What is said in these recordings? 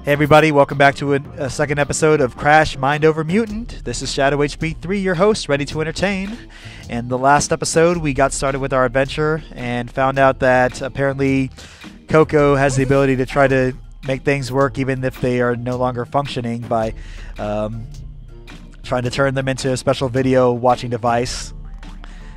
Hey everybody, welcome back to a second episode of Crash Mind Over Mutant. This is Shadow HB3, your host, ready to entertain. And the last episode, we got started with our adventure and found out that apparently Coco has the ability to try to make things work even if they are no longer functioning by trying to turn them into a special video watching device.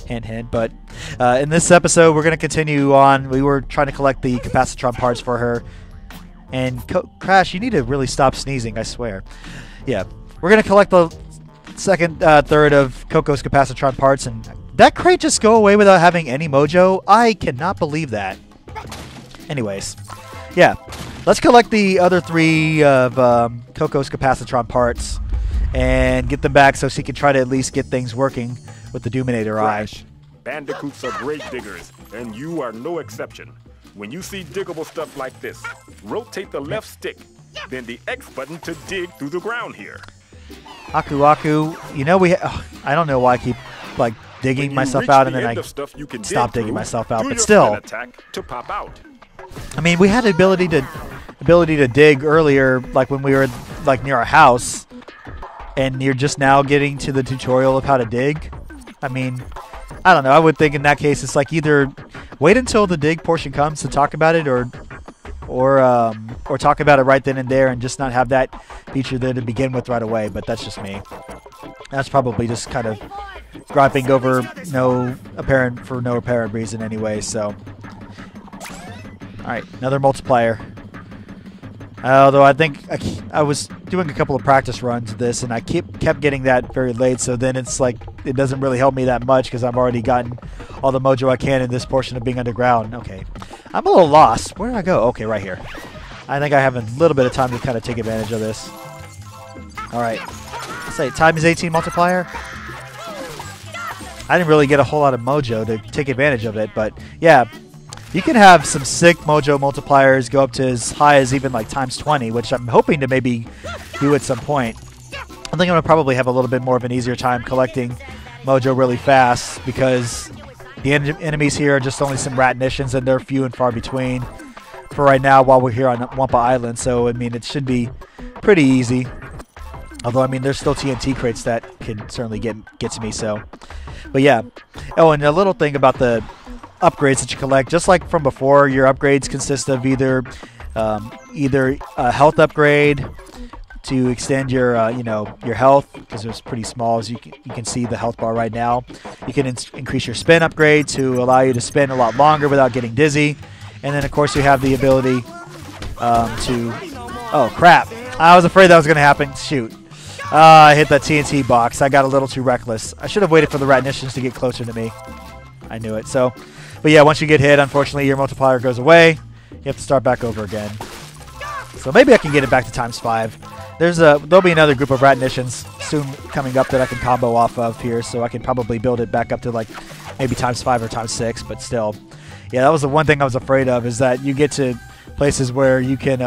Hint, hint. But in this episode, we're going to continue on. We were trying to collect the capacitron parts for her. And Crash, you need to really stop sneezing, I swear. Yeah, we're going to collect the second third of Coco's capacitron parts, and that crate just go away without having any mojo? I cannot believe that. Anyways, yeah, let's collect the other three of Coco's capacitron parts and get them back so she can try to at least get things working with the Doominator Eye. Bandicoots are great diggers, and you are no exception. When you see diggable stuff like this, rotate the left stick, then the X button to dig through the ground here. Aku, you know I don't know why I keep like digging myself out and then I stop digging myself out, but still. To pop out. I mean, we had the ability to dig earlier, like when we were like near our house, and you're just now getting to the tutorial of how to dig. I mean, I don't know. I would think in that case it's like either wait until the dig portion comes to talk about it, or talk about it right then and there, and just not have that feature there to begin with right away. But that's just me. That's probably just kind of griping over no apparent reason anyway. So, all right, another multiplier. Although I think I was doing a couple of practice runs of this, and I kept getting that very late, so then it's like it doesn't really help me that much because I've already gotten all the mojo I can in this portion of being underground. Okay. I'm a little lost. Where did I go? Okay, right here. I think I have a little bit of time to kind of take advantage of this. All right. Let's say time is 18 multiplier. I didn't really get a whole lot of mojo to take advantage of it, but yeah. You can have some sick mojo multipliers go up to as high as even like times 20, which I'm hoping to maybe do at some point. I think I'm going to probably have a little bit more of an easier time collecting mojo really fast because the enemies here are just only some ratnicians and they're few and far between for right now while we're here on Wampa Island. So, I mean, it should be pretty easy. Although, I mean, there's still TNT crates that can certainly get to me. So, but yeah. Oh, and a little thing about the upgrades that you collect, just like from before, your upgrades consist of either a health upgrade to extend your your health, because it's pretty small, as you can see the health bar right now. You can increase your spin upgrade to allow you to spin a lot longer without getting dizzy, and then of course you have the ability oh crap, I was afraid that was going to happen. Shoot. I hit that TNT box. I got a little too reckless. I should have waited for the ratnicians to get closer to me. I knew it. So, but yeah, once you get hit, unfortunately, your multiplier goes away. You have to start back over again. So maybe I can get it back to times 5. There'll be another group of ratnicians soon coming up that I can combo off of here, so I can probably build it back up to like maybe times 5 or times 6. But still, yeah, that was the one thing I was afraid of, is that you get to places where you can,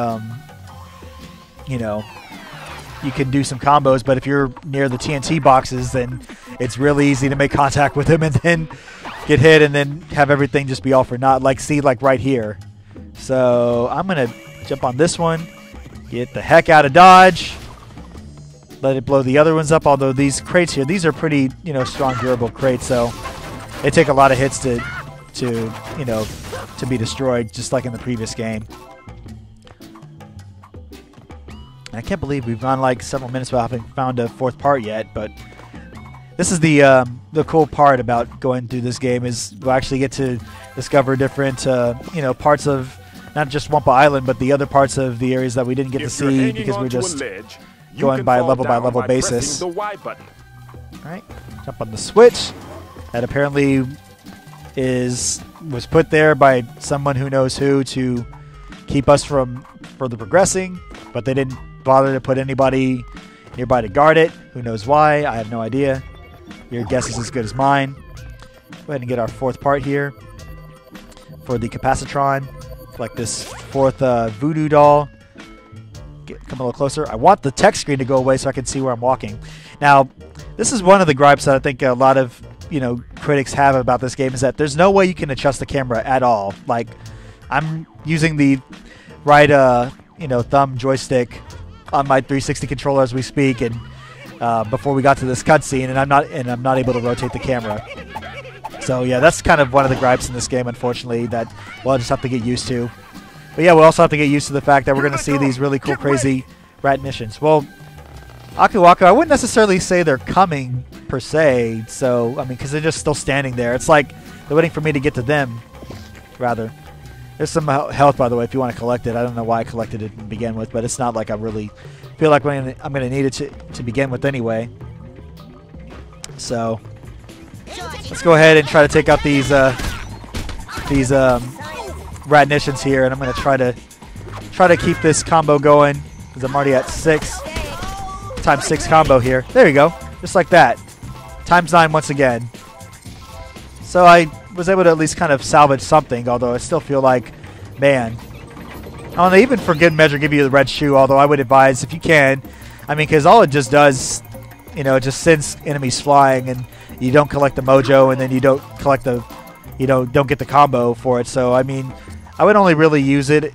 you can do some combos, but if you're near the TNT boxes, then it's really easy to make contact with them and then get hit and then have everything just be all for naught, like right here. So I'm going to jump on this one, get the heck out of dodge, let it blow the other ones up, although these crates here, these are pretty, strong, durable crates, so they take a lot of hits to be destroyed, just like in the previous game. And I can't believe we've gone like several minutes without having found a fourth part yet, but this is the cool part about going through this game, is we'll actually get to discover different parts of not just Wampa Island, but the other parts of the areas that we didn't get to see because we're just going by level basis. The Y button. All right, jump on the switch. That apparently was put there by someone who knows who to keep us from further progressing, but they didn't bother to put anybody nearby to guard it. Who knows why? I have no idea. Your guess is as good as mine. Go ahead and get our fourth part here for the capacitron. Like this fourth voodoo doll. Come a little closer. I want the text screen to go away so I can see where I'm walking. Now, this is one of the gripes that I think a lot of critics have about this game, is that there's no way you can adjust the camera at all. Like, I'm using the right thumb joystick on my 360 controller as we speak, and before we got to this cutscene, and I'm not able to rotate the camera. So yeah, that's kind of one of the gripes in this game, unfortunately, that we'll just have to get used to. But yeah, we'll also have to get used to the fact that we're going to see these really cool, crazy rat missions. Well, Aku Aku, I wouldn't necessarily say they're coming per se. So I mean, because they're just still standing there. It's like they're waiting for me to get to them, rather. There's some health, by the way, if you want to collect it. I don't know why I collected it to begin with, but it's not like I really feel like I'm going to need it to begin with anyway. So let's go ahead and try to take out these ratnitions here, and I'm going to try to keep this combo going because I'm already at 6 times 6 combo here. There you go, just like that, times 9 once again. So I was able to at least kind of salvage something, although I still feel like, man, I don't know, even for good measure give you the red shoe, although I would advise if you can, I mean, because all it just does, it just sends enemies flying, and you don't collect the mojo, and then you don't collect the, don't get the combo for it. So I mean, I would only really use it,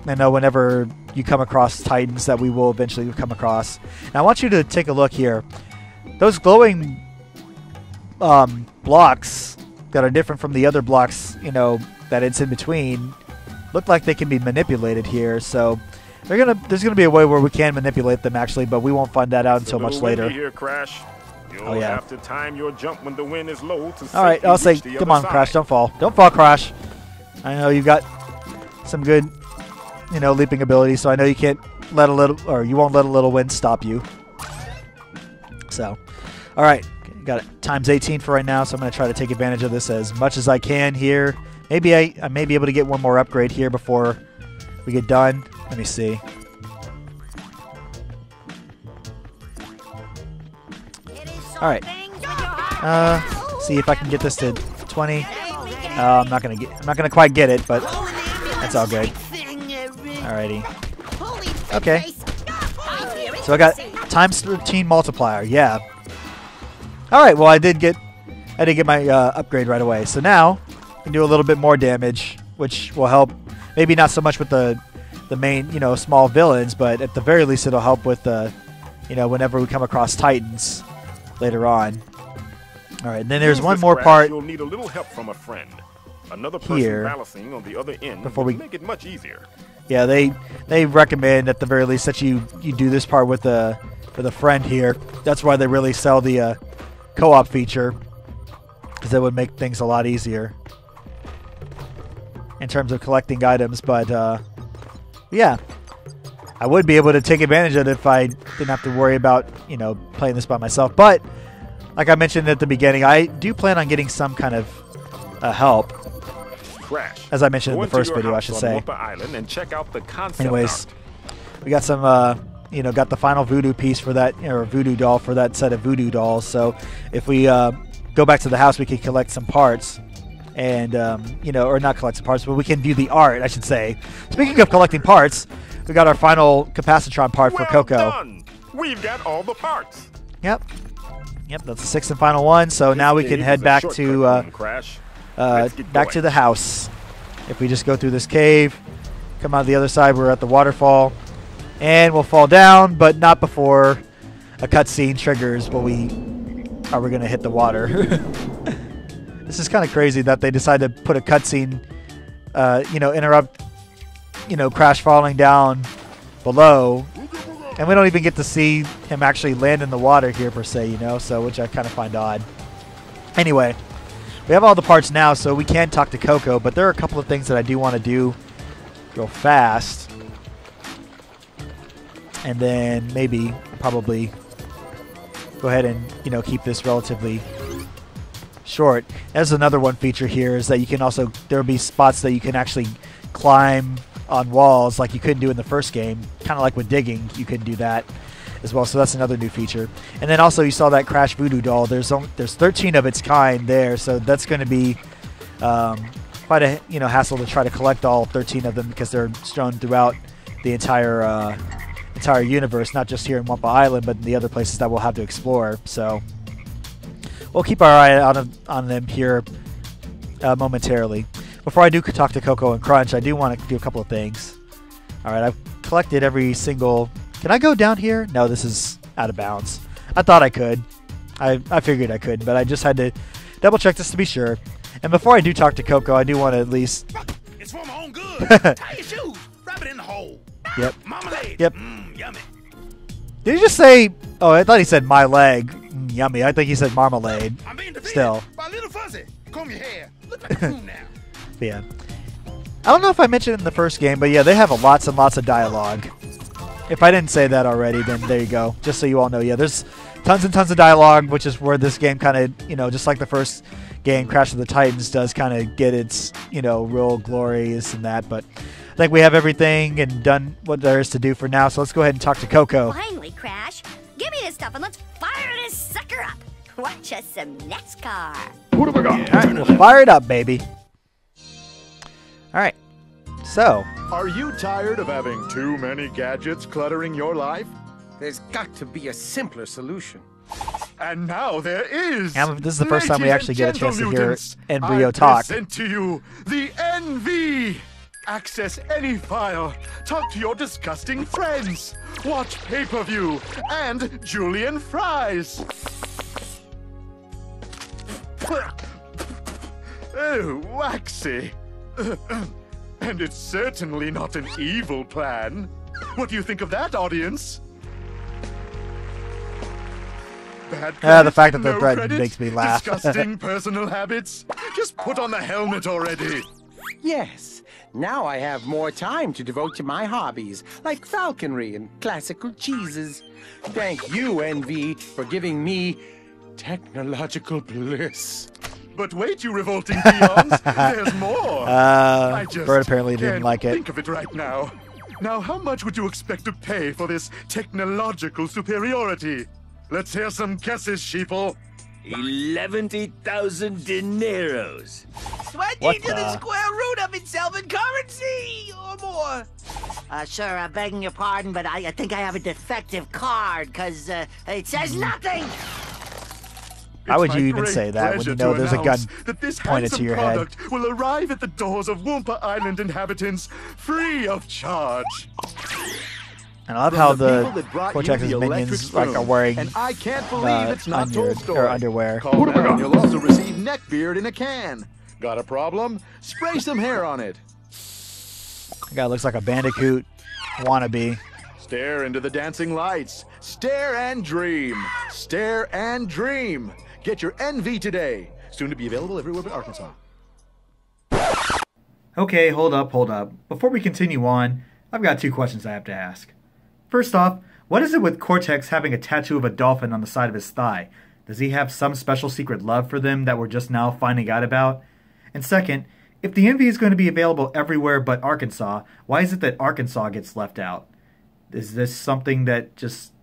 whenever you come across titans that we will eventually come across. Now I want you to take a look here. Those glowing blocks that are different from the other blocks, that it's in between, look like they can be manipulated here. So there's gonna be a way where we can manipulate them actually, but we won't find that out until much later. Here, Crash. You'll have to time your jump when the wind is low to all right, I'll say, come on, Crash, don't fall. Don't fall, Crash. I know you've got some good, leaping ability, so I know you can't let you won't let a little wind stop you. So, all right, got it times 18 for right now, so I'm going to try to take advantage of this as much as I can here. Maybe I may be able to get one more upgrade here before we get done. Let me see. All right. See if I can get this to 20. I'm not gonna quite get it, but that's all good. Alrighty. Okay. So I got times 13 multiplier. Yeah. All right. Well, I did get my upgrade right away. So now I can do a little bit more damage, which will help. Maybe not so much with the main, small villains, but at the very least it'll help with the, whenever we come across titans later on. All right, and then there's one more part. You'll need a little help from a friend. Another person here balancing on the other end before we make it much easier. Yeah, they recommend at the very least that you do this part with the friend here. That's why they really sell the co-op feature, because that would make things a lot easier in terms of collecting items. But yeah, I would be able to take advantage of it if I didn't have to worry about playing this by myself. But like I mentioned at the beginning, I do plan on getting some kind of help. Crash. As I mentioned in the first video, I should say. Island and check out the concept Anyways, art. we got some, got the final voodoo piece for that, or voodoo doll for that set of voodoo dolls. So if we go back to the house, we can collect some parts, and or not collect some parts, but we can view the art, I should say. Speaking of collecting parts, we got our final capacitron part for Coco. Done. We've got all the parts. Yep, that's the sixth and final one. So now we can head back to back to the house. If we just go through this cave, come out the other side, we're at the waterfall, and we'll fall down, but not before a cutscene triggers when we are going to hit the water. This is kind of crazy that they decided to put a cutscene, interrupt, Crash falling down below, and we don't even get to see him actually land in the water here per se, so which I kind of find odd. Anyway, we have all the parts now, so we can talk to Coco, but there are a couple of things that I do want to do real fast, and then probably go ahead and keep this relatively short. There's another one feature here is that you can also, there'll be spots that you can actually climb on walls like you couldn't do in the first game, kind of like with digging, you couldn't do that as well. So that's another new feature. And then also you saw that Crash Voodoo doll. There's 13 of its kind there, so that's going to be quite a hassle to try to collect all 13 of them, because they're strewn throughout the entire universe, not just here in Wampa Island, but in the other places that we'll have to explore. So we'll keep our eye out on them here momentarily. Before I do talk to Coco and Crunch, I do want to do a couple of things. All right, I've collected every single... Can I go down here? No, this is out of bounds. I thought I could. I figured I could, but I just had to double check this to be sure. And before I do talk to Coco, I do want to at least... It's for my own good. Tie your shoes. Wrap it in the hole. Yep. Marmalade. Yep. Yummy. Did he just say... Oh, I thought he said my leg. Yummy. I think he said marmalade. I'm being defeated Still. by Little Fuzzy. Comb your hair. Look like a fool now. But yeah. I don't know if I mentioned it in the first game, but yeah, they have lots and lots of dialogue. If I didn't say that already, then there you go. Just so you all know, yeah, there's tons and tons of dialogue, which is where this game kind of, you know, just like the first game, Crash of the Titans, does kind of get its, you know, real glories and that. But I think we have everything and done what there is to do for now, so let's go ahead and talk to Coco. Finally, Crash. Give me this stuff and let's fire this sucker up. Watch us some NASCAR. What have I got? All right, we'll fire it up, baby. All right, so... Are you tired of having too many gadgets cluttering your life? There's got to be a simpler solution. And now there is! And this is the first time we actually get a chance to hear Embryo I talk. present to you the NV! Access any file, talk to your disgusting friends, watch pay-per-view, and Julian fries! Oh, waxy. And it's certainly not an evil plan. What do you think of that, audience? Bad credit, The fact that they're no threatened credit, makes me laugh. Disgusting personal habits. Just put on the helmet already. Yes, now I have more time to devote to my hobbies, like falconry and classical cheeses. Thank you, NV, for giving me technological bliss. But wait, you revolting peons, there's more. I just Bird apparently didn't can't like it. think of it right now. Now, how much would you expect to pay for this technological superiority? Let's hear some guesses, sheeple. 11,000 dineros. 20 to the square root of itself in currency or more. Sir, begging your pardon, but I think I have a defective card, because it says nothing! Why would It's you my even great say that when pleasure you know to there's a gun announce that this pointed to handsome your head? product will arrive at the doors of Woompa Island inhabitants free of charge. And I love how the Cortex's minions like are wearing and I can't believe it's not told story. or underwear. Call now, and you'll also receive neckbeard in a can. Got a problem? Spray some hair on it. The guy looks like a Bandicoot wannabe. Stare into the dancing lights. Stare and dream. Stare and dream. Get your NV today. Soon to be available everywhere but Arkansas. Okay, hold up. Before we continue on, I've got two questions I have to ask. First off, what is it with Cortex having a tattoo of a dolphin on the side of his thigh? Does he have some special secret love for them that we're just now finding out about? And second, if the NV is going to be available everywhere but Arkansas, why is it that Arkansas gets left out? Is this something that just...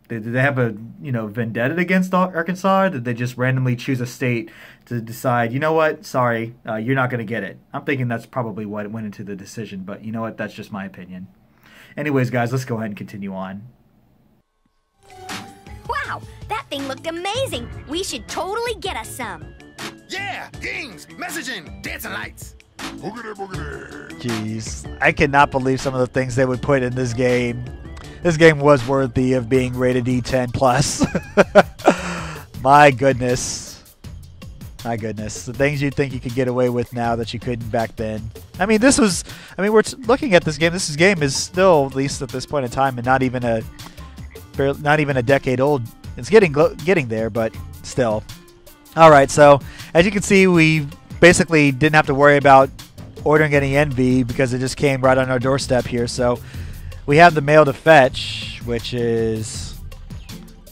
Did they have a, vendetta against Arkansas? Or did they just randomly choose a state to decide, you know what, sorry, you're not going to get it? I'm thinking that's probably what went into the decision, but you know what, that's just my opinion. Anyways, guys, let's go ahead and continue on. Wow, that thing looked amazing. We should totally get us some. Yeah, games, messaging, dancing lights. Boogity, boogity. Jeez, I cannot believe some of the things they would put in this game. This game was worthy of being rated E10+. My goodness. My goodness. The things you'd think you could get away with now that you couldn't back then. I mean, we're looking at this game. This game is still, at least at this point in time, and not even a decade old. It's getting there, but still. All right, so as you can see, we basically didn't have to worry about ordering any NV because it just came right on our doorstep here. So we have the mail to fetch, which is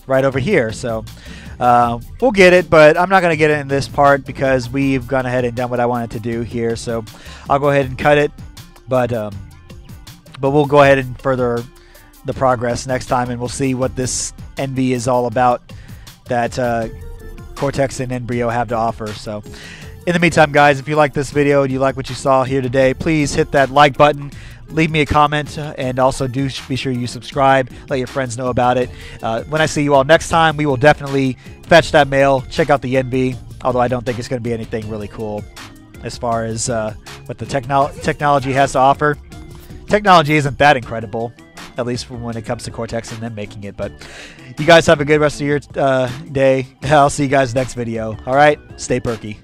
right over here. So we'll get it, but I'm not going to get it in this part because we've gone ahead and done what I wanted to do here. So I'll go ahead and cut it, but we'll go ahead and further the progress next time, and we'll see what this NV is all about that Cortex and Embryo have to offer. So in the meantime, guys, if you like this video and you like what you saw here today, please hit that like button. Leave me a comment, and also do be sure you subscribe. Let your friends know about it. When I see you all next time, we will definitely fetch that mail, check out the NV, although I don't think it's going to be anything really cool as far as what the technology has to offer. Technology isn't that incredible. at least when it comes to Cortex and them making it. But you guys have a good rest of your day. I'll see you guys next video. All right, stay perky.